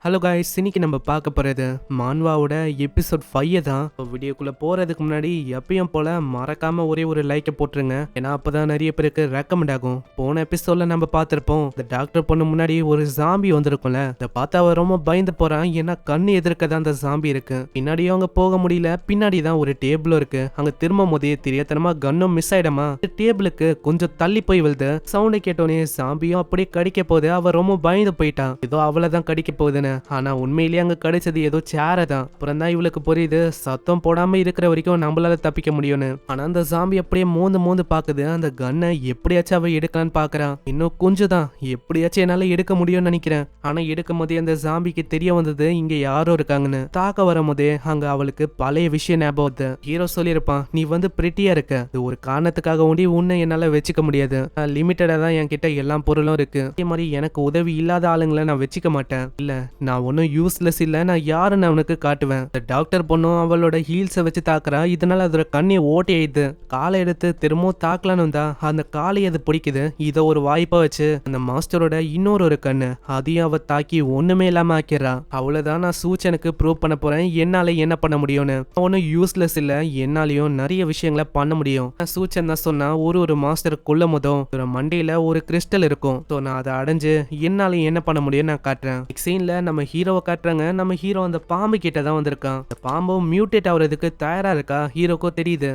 Hello guys, இன்னைக்கு நம்ம பார்க்க போகிறது மான்வாவோட எபிசோட் 5 தான். வீடியோக்குள்ளே போகிறதுக்கு முன்னாடி எப்பயும் போல் மறக்காமல் ஒரே ஒரு லைக்கை போட்டுருங்க. ஏன்னா அப்போ தான் நிறைய பேருக்கு ரெக்கமெண்ட் ஆகும். போன எபிசோடில் நம்ம பார்த்துருப்போம், இந்த டாக்டர் பொண்ணு முன்னாடி ஒரு ஜாம்பி வந்திருக்கும்ல. அதை பார்த்தா அவன் ரொம்ப பயந்து போகிறான். ஏன்னா கண்ணு எதிர்க்க தான் அந்த ஜாம்பி இருக்கு. பின்னாடியும் அவங்க போக முடியல. பின்னாடி தான் ஒரு டேபிளும் இருக்கு. அங்கே திரும்ப போதே தெரியாதனமா கன்னும் மிஸ் ஆயிடுமா. டேபிளுக்கு கொஞ்சம் தள்ளி போய் விழுது. சவுண்டை கேட்டோன்னே ஜாம்பியும் அப்படியே கடிக்க போகுது. அவன் ரொம்ப பயந்து போயிட்டான். ஏதோ அவளை தான் கடிக்க போகுதுன்னு. ஆனா உண்மையிலேயே அங்க கிடைச்சது ஏதோ சேரை தான். அப்புறம் தான் இவளுக்கு புரியுது, சத்தம் போடாம இருக்கிற வரைக்கும் நம்மளால தப்பிக்க முடியும்னு. ஆனா அந்த ஜாம்பி அப்படியே மோந்து பாக்குது. அந்த கன்னை எப்படியாச்சும் அவ எடுக்கலான்னு பாக்குறான். இன்னும் கொஞ்சம் தான், எப்படியாச்சும் என்னால எடுக்க முடியும்னு நினைக்கிறேன். ஆனா எடுக்கும் போதே அந்த ஜாம்பிக்கு தெரிய வந்தது இங்க யாரோ இருக்காங்கன்னு. தாக்க வரும் போதே அங்க அவளுக்கு பழைய விஷயம் ஞாபகம் வருது. ஹீரோ சொல்லியிருப்பான், நீ வந்து பிரிட்டியா இருக்க, இது ஒரு காரணத்துக்காக ஒண்டி உன்னை என்னால வச்சுக்க முடியாது. லிமிட்டடா தான் என்கிட்ட எல்லா பொருளும் இருக்கு. அதே மாதிரி எனக்கு உதவி இல்லாத ஆளுங்களை நான் வச்சுக்க மாட்டேன். இல்ல, நான் ஒன்னும் யூஸ்லெஸ் இல்ல, நான் யாருன்னு அவனுக்கு காட்டுவேன். இந்த டாக்டர் பொண்ணும் அவளோட ஹீல்ஸை வச்சு தாக்குறா. இதனால அதோட கண்ணை ஓட்டி ஆயிடுது. காலை எடுத்து திரும்பவும் தாக்கலான்னு தான் அந்த காலை அது பிடிக்குது. இதை ஒரு வாய்ப்பா வச்சு அந்த மாஸ்டரோட இன்னொரு கண்ணு அதையும் அவ தாக்கி ஒண்ணுமே இல்லாம ஆக்கிறா. அவ்வளவுதான், நான் சூச்சனுக்கு ப்ரூவ் பண்ண போறேன் என்னால என்ன பண்ண முடியும்னு. ஒன்னும் யூஸ்லெஸ் இல்ல, என்னாலையும் நிறைய விஷயங்களை பண்ண முடியும். சூச்சன் தான் சொன்னா, ஒரு மாஸ்டர் கொல்லும் போதும் ஒரு மண்டையில ஒரு கிறிஸ்டல் இருக்கும். நான் அதை அடைஞ்சு என்னாலையும் என்ன பண்ண முடியும் நான் காட்டுறேன். சீன்ல நம்ம ஹீரோவை காட்டுறாங்க. நம்ம ஹீரோ அந்த பாம்பு கிட்ட தான் வந்திருக்கான். அந்த பாம்பும் மியூட்டேட் ஆகுறதுக்கு தயாரா இருக்கா. ஹீரோக்கும் தெரியுது.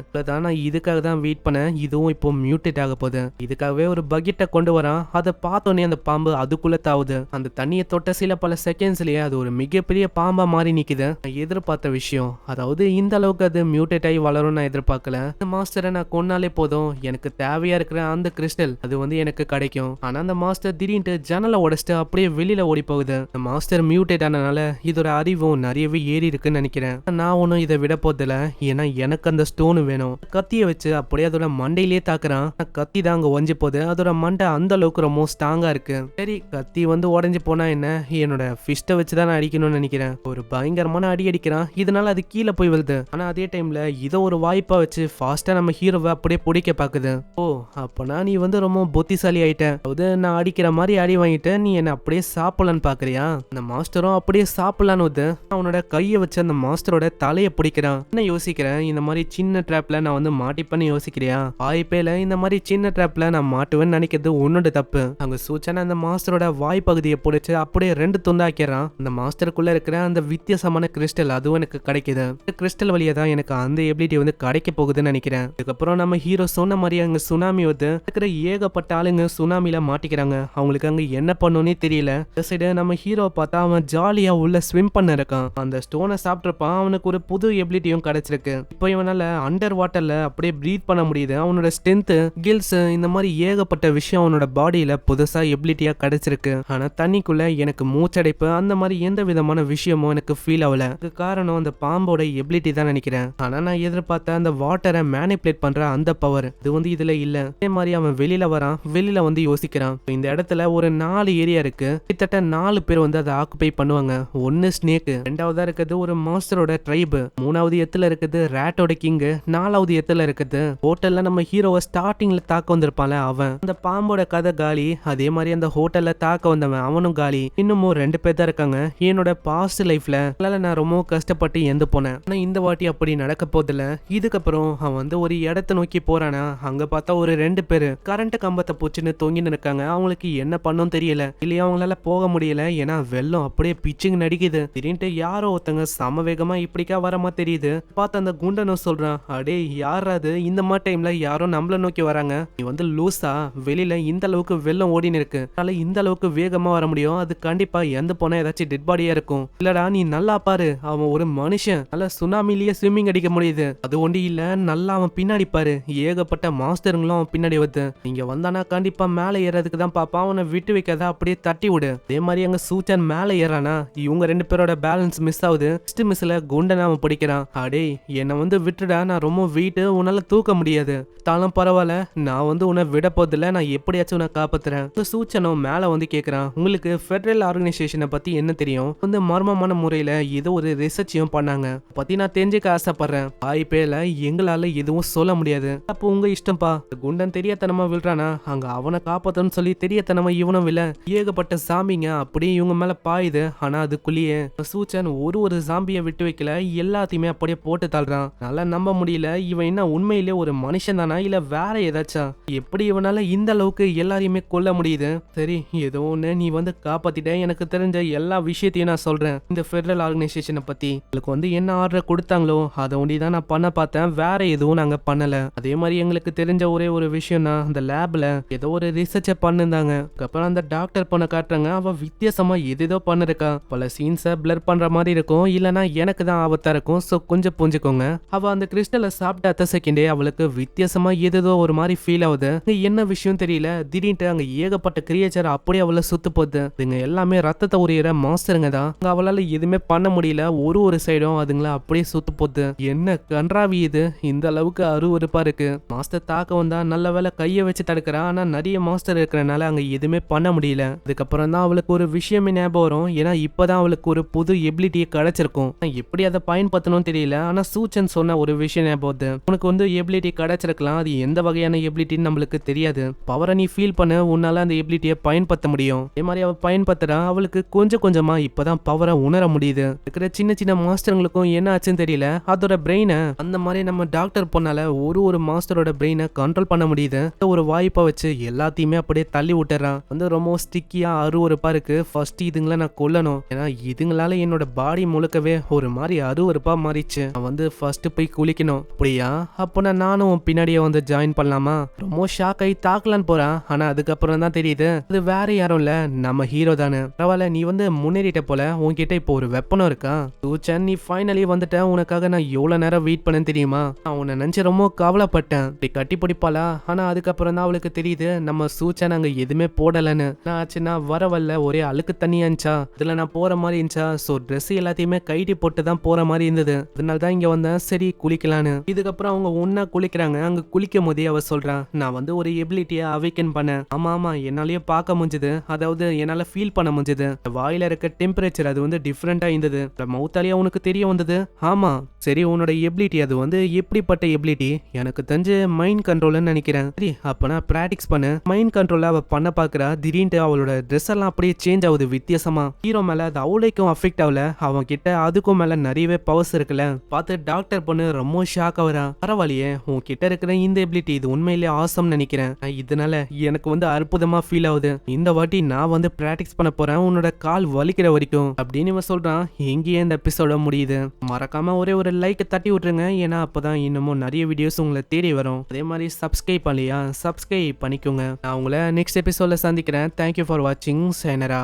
நான் இதுக்காக தான் வெயிட் பண்ணேன். இதுவும் இப்போ மியூட்டேட் ஆக போகுது. இதுக்காகவே ஒரு பக்கெட்டை கொண்டு வரான். அதை பார்த்தோன்னே அந்த பாம்பு அதுக்குள்ள தாவுது. அந்த தண்ணியை தொட்ட சில பல செகண்ட்ஸ்லயே அது ஒரு மிகப்பெரிய பாம்பா மாறி நிக்குது. நான் எதிர்பார்த்த விஷயம், அதாவது இந்த அளவுக்கு அது மியூட்டேட் ஆகி வளரும் நான் எதிர்பார்க்கல. இந்த மாஸ்டரை நான் கொன்னாலே போதும், எனக்கு தேவையா இருக்கிற அந்த கிறிஸ்டல் அது வந்து எனக்கு கிடைக்கும். ஆனா அந்த மாஸ்டர் திடீர்னு ஜன்னலை உடைச்சிட்டு அப்படியே வெளியில ஓடி போகுது. அந்த மாஸ்டர் மியூட்டேட் ஆனனால இதோட அறிவும் நிறையவே ஏறி இருக்குன்னு நினைக்கிறேன். நான் ஒன்னும் இதை விட போதில்ல. ஏன்னா எனக்கு அந்த ஸ்டோனு வேணும். கத்தியை வச்சு அப்படியே அதோட மண்டையிலேயே தாக்குறான். கத்தி தான் அங்க ஒஞ்சி போகுது. அதோட மண்டை அந்த அளவுக்கு ரொம்ப ஸ்ட்ராங்கா இருக்கு. சரி, கத்தி வந்து உடஞ்சி போனா என்ன, என்னோட ஃபிஸ்ட்டை வச்சுதான் நான் அடிக்கணும்னு நினைக்கிறேன். ஒரு பயங்கரமான அடி அடிக்கிறான். இதனால அது கீழே போய் விழுது. ஆனா அதே டைம்ல இதை ஒரு வாய்ப்பா வச்சு ஃபாஸ்டா நம்ம ஹீரோவை அப்படியே பிடிக்க பாக்குது. ஓ, அப்பனா நீ வந்து ரொம்ப புத்திசாலி ஆயிட்ட. அதாவது நான் அடிக்கிற மாதிரி அடி வாங்கிட்டு நீ என்ன அப்படியே சாப்பிடலான்னு பாக்குறியா. அந்த மாஸ்டரும் அப்படியே சாப்பிடலான்னு வந்து அவனோட கையை வச்சு அந்த மாஸ்டரோட தலையை பிடிக்கிறான். என்ன யோசிக்கிறேன், இந்த மாதிரி சின்ன ட்ராப்ல நான் வந்து மாட்டிப்பேன்னு யோசிக்கிறியா? வாய்ப்பேல இந்த மாதிரி சின்ன ட்ராப்ல நான் மாட்டுவேன்னு நினைக்கிறது உன்னோட தப்பு. அங்க சூச்சனை அந்த மாஸ்டரோட வாய் பகுதியை பிடிச்சு அப்படியே 2 துண்டாக்கிறான். அந்த மாஸ்டருக்குள்ள இருக்கிற அந்த வித்தியாசமான கிறிஸ்டல் அதுவும் எனக்கு கிடைக்குது. கிறிஸ்டல் வழியா தான் எனக்கு அந்த எபிலிட்டி வந்து கிடைக்க போகுதுன்னு நினைக்கிறேன். அதுக்கப்புறம் நம்ம ஹீரோ சொன்ன மாதிரி அங்க சுனாமி வந்து இருக்கிற ஏகப்பட்ட ஆளுங்க சுனாமில மாட்டிக்கிறாங்க. அவங்களுக்கு அங்க என்ன பண்ணுன்னே தெரியல. நம்ம ஹீரோ பார்த்தா அவன் ஜாலியா உள்ள ஸ்விம் பண்ண இருக்கான். அந்த ஸ்டோனை சாப்பிட்டிருப்பான். அவனுக்கு ஒரு புது எபிலிட்டியும் கிடைச்சிருக்கு. இப்போ இவனால அண்டர் வாட்டர்ல அப்படியே பிரீத் பண்ண முடியுது. அவனோட ஸ்ட்ரென்த், கில்ஸ், இந்த மாதிரி ஏகப்பட்ட விஷயம் அவனோட பாடியில புதுசா எபிலிட்டியா கிடைச்சிருக்கு. ஆனா தண்ணிக்குள்ள எனக்கு மூச்சடைப்பு அந்த மாதிரி எந்த விதமான விஷயமும் எனக்கு ஃபீல் ஆகல. அதுக்கு காரணம் அந்த பாம்போட எபிலிட்டி தான் நினைக்கிறேன். ஆனா நான் எதிர்பார்த்த அந்த வாட்டரை மேனிபுலேட் பண்ற அந்த பவர் இது வந்து இதுல இல்ல. அதே மாதிரி அவன் வெளியில வரான். வெளியில வந்து யோசிக்கிறான், இந்த இடத்துல ஒரு 4 ஏரியா இருக்கு. கிட்டத்தட்ட 4 பேர் வந்து அதை ஆக்குபை பண்ணுவாங்க. ஒன்னு ஸ்னேக், ரெண்டாவதா இருக்குது ஒரு மாஸ்டரோட ட்ரைப், மூணாவது எத்துல இருக்குது ரேட்டோட கிங், நாலாவது எத்துல இருக்குது ஹோட்டல்ல நம்ம ஹீரோவை ஸ்டார்டிங்ல தாக்க வந்திருப்பான்ல அவன். அந்த பாம்போட கதை காலி. அதே மாதிரி அந்த ஹோட்டல்ல தாக்க வந்தவன் அவனும் காலி. இன்னமும் 2 பேர் தான் இருக்காங்க. என்னோட பாஸ்ட் லைஃப்ல நான் ரொம்ப கஷ்டப்பட்டு எந்த போனேன். ஆனா இந்த வாட்டி அப்படி நடக்க போதில்ல. இதுக்கப்புறம் அவன் வந்து ஒரு இடத்தை நோக்கி போறானா. அங்க பார்த்தா ஒரு 2 பேரு கரண்ட் கம்பத்தை பூச்சின்னு தொங்கின்னு இருக்காங்க. அவங்களுக்கு என்ன பண்ணும் தெரியல. இல்லையா அவங்களால போக முடியல. ஏன்னா வெள்ளம் அப்படியே பிச்சுங்க நடிக்குது. திடீர்னு யாரோ ஒருத்தங்க சம வேகமா இப்படிக்கா வரமா தெரியுது. பார்த்து அந்த குண்டனும் சொல்றான், அடே யாராது இந்த மாதிரி டைம்ல யாரோ நம்மள நோக்கி வராங்க. நீ வந்து லூசா, வெளியில இந்த அளவுக்கு வெள்ளம் ஓடின்னு இருக்கு, அதனால இந்த அளவுக்கு வேகமா வர முடியும். அது கண்டிப்பா எந்த போனா ஏதாச்சும் டெட் பாடியா இருக்கும். இல்லடா நீ நல்லா பாரு, அவன் ஒரு மனுஷன், நல்ல சுனாமிலேயே ஸ்விம்மிங் அடிக்க முடியுது. அது ஒண்டி இல்ல, நல்லா அவன் பின்னாடி பாரு, ஏகப்பட்ட மாஸ்டருங்களும் அவன் பின்னாடி வருது. நீங்க வந்தானா கண்டிப்பா மேல ஏறதுக்கு தான் பாப்பா, அவனை விட்டு வைக்காத அப்படியே தட்டி விடு. அதே மாதிரி அங்க சூச்சன் மேல ஏறானா. இவங்க 2 பேரோட பேலன்ஸ் மிஸ் ஆகுது. ஃபர்ஸ்ட் மிஸ்ல குண்டனை அவன் பிடிக்கிறான். அடே என்ன வந்து விட்டுடா, நான் ரொம்ப வெயிட், உன்னால தூக்க முடியாது. தாலும் பரவாயில்ல, நான் வந்து உன்னை விட போதில்ல, நான் எப்படியாச்சும் உன்னை காப்பாத்துறேன். சூச்சனும் மேல வந்து கேக்குறான், உங்களுக்கு ஃபெடரல் ஆர்கனைசேஷனை பத்தி என்ன தெரியும்? வந்து மர்மமான முறையில ஏதோ ஒரு ரிசர்ச்சையும் பண்ணாங்க பத்தி நான் தெரிஞ்சுக்க ஆசைப்படுறேன். வாய்ப்பேல எங்களால எதுவும் சொல்ல முடியாது. அப்போ உங்க இஷ்டம்பா. குண்டன் தெரியாதனமா விழுறானா, அங்க அவனை காப்பாத்தன்னு சொல்லி தெரியாதனமா இவனும் விழ ஏகப்பட்ட சாமிங்க அப்படியே இவங்க மேல பாய பாயுது. ஆனா அதுக்குள்ளேயே சூச்சன் ஒரு ஜாம்பியை விட்டு வைக்கல, எல்லாத்தையுமே அப்படியே போட்டு தள்ளுறான். நல்லா நம்ப முடியல, இவன் என்ன உண்மையிலே ஒரு மனுஷன் தானா இல்ல வேற ஏதாச்சா? எப்படி இவனால இந்த அளவுக்கு எல்லாரையுமே கொல்ல முடியுது? சரி, ஏதோ ஒண்ணு, நீ வந்து காப்பாத்திட்ட. எனக்கு தெரிஞ்ச எல்லா விஷயத்தையும் நான் சொல்றேன் இந்த ஃபெடரல் ஆர்கனைசேஷனை பத்தி. உங்களுக்கு என்ன ஆர்டர் கொடுத்தாங்களோ அதை ஒண்டிதான் நான் பண்ண பார்த்தேன், வேற எதுவும் நாங்க பண்ணல. அதே மாதிரி எங்களுக்கு தெரிஞ்ச ஒரே ஒரு விஷயம்னா அந்த லேப்ல ஏதோ ஒரு ரிசர்ச்சை பண்ணிருந்தாங்க. அப்புறம் அந்த டாக்டர் பொண்ணை காட்டுறாங்க, அவ வித்தியாசமா ஏதேதோ பண்ணிருக்கா. பல சீன்ஸை பிளர் பண்ற மாதிரி இருக்கும், இல்லனா எனக்கு தான் ஆபத்தா இருக்கும். சோ கொஞ்சம் புரிஞ்சுக்கோங்க. அவ அந்த கிறிஸ்டலை சாப்பிட்ட அத்த செகண்டே அவளுக்கு வித்தியாசமா ஏதேதோ ஒரு மாதிரி ஃபீல் ஆகுது. என்ன விஷயம் தெரியல, திடீர்னு அங்க ஏகப்பட்ட கிரியேச்சர் அப்படியே அவளை சுத்து போகுது. இதுங்க எல்லாமே ரத்தத்தை உரியற மாஸ்டருங்க தான். அவளால எதுவுமே பண்ண முடியல, ஒரு சைடும் அதுங்களை அப்படியே சுத்து போகுது. என்ன கன்றாவி இது, இந்த அளவுக்கு அருவருப்பா இருக்கு. மாஸ்டர் தாக்க வந்தா நல்ல வேலை கையை வச்சு தடுக்கிறா, ஆனா நிறைய மாஸ்டர் இருக்கிறனால அங்க எதுவுமே பண்ண முடியல. அதுக்கப்புறம் தான் அவளுக்கு ஒரு விஷயமே ஞாபகம் வரும். ஏன்னா இப்பதான் அவளுக்கு ஒரு புது எபிலிட்டியை கிடைச்சிருக்கும். எப்படி அதை பயன்படுத்தணும் தெரியல, ஆனா சூச்சன் சொன்ன ஒரு விஷயம் ஞாபகம் வருது. உனக்கு எபிலிட்டி கிடைச்சிருக்கலாம், அது எந்த வகையான எபிலிட்டின்னு நம்மளுக்கு தெரியாது. பவரை நீ ஃபீல் பண்ண, உன்னால அந்த எபிலிட்டியை பயன்படுத்த முடியும். அதே மாதிரி அவ பயன்படுத்துறா, அவளுக்கு கொஞ்சம் கொஞ்சமா இப்பதான் பவரை உணர முடியுது. இருக்கிற சின்ன சின்ன மாஸ்டர்களுக்கும் என்ன ஆச்சுன்னு தெரியல, அதோட பிரெயினை அந்த மாதிரி நம்ம டாக்டர் பொண்ணால ஒரு மாஸ்டரோட பிரெயினை கண்ட்ரோல் பண்ண முடியுது. ஒரு வாய்ப்பை வச்சு எல்லாத்தையுமே அப்படியே தள்ளி விட்டுறான். ரொம்ப ஸ்டிக்கியா அருவருப்பா இருக்கு. ஃபர்ஸ்ட் இதுங்களை நான் கொல்லணும், ஏன்னா இதுங்களால என்னோட பாடி முழுக்கவே ஒரு மாதிரி அருவருப்பா மாறிச்சு. நான் ஃபர்ஸ்ட் போய் குளிக்கணும். அப்படியா, அப்போ நானும் பின்னாடியே ஜாயின் பண்ணலாமா? ரொம்ப ஷாக் ஆகி தாக்கலான்னு போறான். ஆனா அதுக்கப்புறம் தான் தெரியுது அது வேற யாரும் இல்ல, நம்ம ஹீரோ தானே. பரவாயில்ல, நீ முன்னேறிட்ட போல, உன்கிட்ட இப்போ ஒரு வெப்பனும் இருக்கா. சூச்சன், நீ ஃபைனலி வந்துட்ட. உனக்காக நான் எவ்வளவு நேரம் வெயிட் பண்ணேன்னு தெரியுமா? நான் உன்னை நினைச்சு ரொம்ப கவலைப்பட்டேன். இப்படி கட்டி பிடிப்பாளா? ஆனா அதுக்கப்புறம் தான் அவளுக்கு தெரியுது நம்ம சூச்சன் அங்க எதுவுமே போடலன்னு. நான் ஆச்சுன்னா வரவல்ல ஒரே அழுக்கு தண்ணியா இருந்துச்சா, இதுல நான் போற மாதிரி இருந்துச்சா. சோ ட்ரெஸ் எல்லாத்தையுமே கைட்டி போட்டு தான் போற மாதிரி இருந்தது. அதனால தான் இங்க வந்தேன், சரி குளிக்கலான்னு. இதுக்கப்புறம் அவங்க ஒன்னா குளிக்கிறாங்க. அங்க குளிக்கும் போதே அவ சொல்றான், நான் ஒரு எபிலிட்டியை அவேக்கன் பண்ணேன். ஆமா, என்னாலயே பார்க்க முடிஞ்சது, அதாவது என்னால ஃபீல் பண்ண முடிஞ்சது. வாயில இருக்க டெம்பரேச்சர் அது டிஃப்ரெண்டா இருந்தது. மவுத்தாலேயே உனக்கு தெரிய வந்தது. ஆமா, சரி, உன்னோட எபிலிட்டி அது எப்படிப்பட்ட எபிலிட்டி? எனக்கு தெரிஞ்சு மைண்ட் கண்ட்ரோல்னு நினைக்கிறேன். சரி, அப்பனா பிராக்டிஸ் பண்ணு. மைண்ட் கண்ட்ரோல் அவ பண்ண பாக்குறா. திடீர்னு அவளோட ட்ரெஸ் எல்லாம் அப்படியே சேஞ்ச் ஆகுது வித்தியாசமா. ஹீரோ மேல அது அவளைக்கும் அஃபெக்ட் ஆகல, அவன் கிட்ட அதுக்கும் மேல நிறையவே பவர்ஸ் இருக்குல்ல. பார்த்து டாக்டர் பொண்ணு ரொம்ப ஷாக் ஆகுறா. பரவாயில்லையே, உன் கிட்ட இருக்கிற இந்த எபிலிட்டி இது உண்மையிலேயே ஆசம் நினைக்கிறேன். இதனால எனக்கு அற்புதமா ஃபீல் ஆகுது. இந்த வாட்டி நான் பிராக்டிஸ் பண்ண போறேன், உன்னோட கால் வலிக்கிற வரைக்கும் அப்படின்னு இவன் சொல்றான். எங்கேயே இந்த எபிசோட முடியுது. மறக்காம ஒரு லைக் தட்டி விட்டுருங்க, ஏன்னா அப்பதான் இன்னமும் நிறைய வீடியோஸ் உங்களை தேடி வரும். அதே மாதிரி சப்ஸ்கிரைப் பண்ணலையா, சப்ஸ்கிரைப் பண்ணிக்கோங்க. நான் உங்களை நெக்ஸ்ட் எபிசோட்ல சந்திக்கிறேன். தேங்க்யூ ஃபார் வாட்சிங். சைனரா.